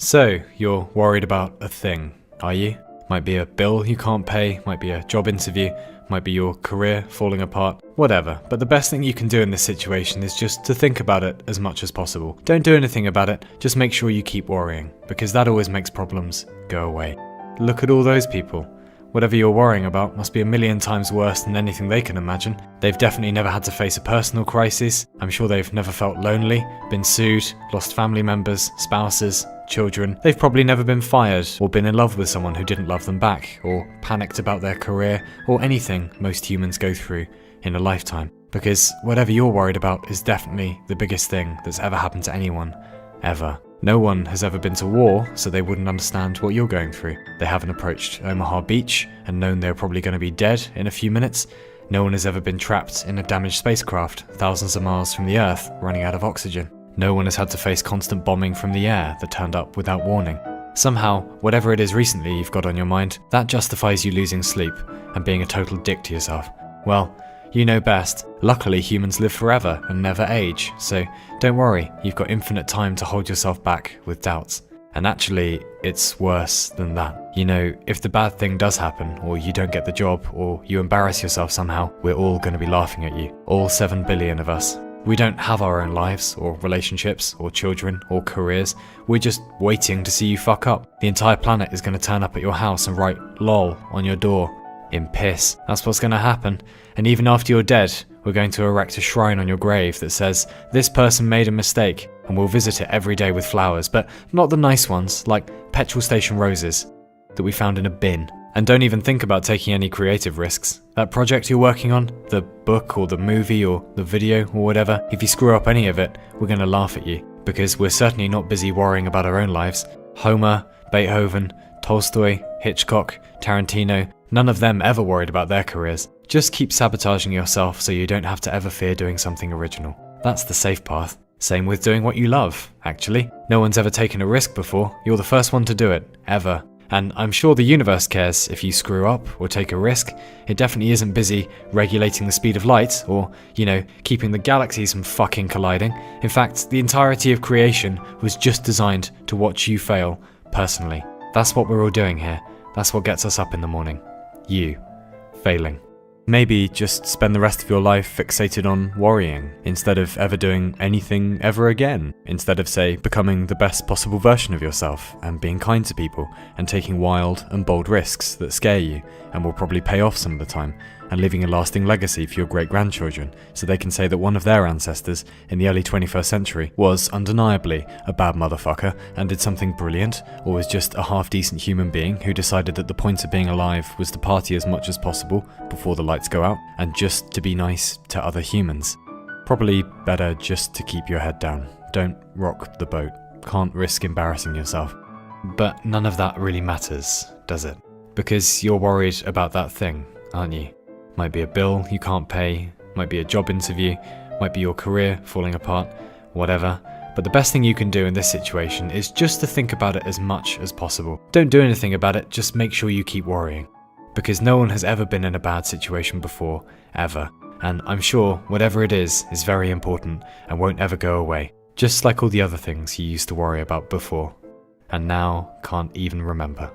So, you're worried about a thing, are you? Might be a bill you can't pay, might be a job interview, might be your career falling apart, whatever. But the best thing you can do in this situation is just to think about it as much as possible. Don't do anything about it, just make sure you keep worrying, because that always makes problems go away. Look at all those people. Whatever you're worrying about must be a million times worse than anything they can imagine. They've definitely never had to face a personal crisis. I'm sure they've never felt lonely, been sued, lost family members, spouses, children. They've probably never been fired or been in love with someone who didn't love them back, or panicked about their career, or anything most humans go through in a lifetime. Because whatever you're worried about is definitely the biggest thing that's ever happened to anyone, ever. No one has ever been to war, so they wouldn't understand what you're going through. They haven't approached Omaha Beach and known they're probably going to be dead in a few minutes. No one has ever been trapped in a damaged spacecraft thousands of miles from the Earth, running out of oxygen. No one has had to face constant bombing from the air that turned up without warning. Somehow, whatever it is recently you've got on your mind, that justifies you losing sleep and being a total dick to yourself. Well, you know best. Luckily, humans live forever and never age, so don't worry, you've got infinite time to hold yourself back with doubts. And actually, it's worse than that. You know, if the bad thing does happen, or you don't get the job, or you embarrass yourself somehow, we're all going to be laughing at you. All 7 billion of us. We don't have our own lives, or relationships, or children, or careers. We're just waiting to see you fuck up. The entire planet is going to turn up at your house and write LOL on your door. In piss. That's what's going to happen. And even after you're dead, we're going to erect a shrine on your grave that says, "This person made a mistake," and we'll visit it every day with flowers, but not the nice ones, like petrol station roses that we found in a bin. And don't even think about taking any creative risks. That project you're working on, the book or the movie or the video or whatever, if you screw up any of it, we're going to laugh at you, because we're certainly not busy worrying about our own lives. Homer, Beethoven, Tolstoy, Hitchcock, Tarantino, none of them ever worried about their careers. Just keep sabotaging yourself so you don't have to ever fear doing something original. That's the safe path. Same with doing what you love, actually. No one's ever taken a risk before. You're the first one to do it, ever. And I'm sure the universe cares if you screw up or take a risk. It definitely isn't busy regulating the speed of light or, keeping the galaxies from fucking colliding. In fact, the entirety of creation was just designed to watch you fail, personally. That's what we're all doing here. That's what gets us up in the morning. You. Failing. Maybe just spend the rest of your life fixated on worrying, instead of ever doing anything ever again. Instead of, say, becoming the best possible version of yourself, and being kind to people, and taking wild and bold risks that scare you, and will probably pay off some of the time, and leaving a lasting legacy for your great-grandchildren, so they can say that one of their ancestors in the early 21st century was undeniably a bad motherfucker and did something brilliant, or was just a half-decent human being who decided that the point of being alive was to party as much as possible before the lights go out, and just to be nice to other humans. Probably better just to keep your head down. Don't rock the boat. Can't risk embarrassing yourself. But none of that really matters, does it? Because you're worried about that thing, aren't you? Might be a bill you can't pay, might be a job interview, might be your career falling apart, whatever. But the best thing you can do in this situation is just to think about it as much as possible. Don't do anything about it, just make sure you keep worrying. Because no one has ever been in a bad situation before, ever. And I'm sure whatever it is very important and won't ever go away. Just like all the other things you used to worry about before, and now can't even remember.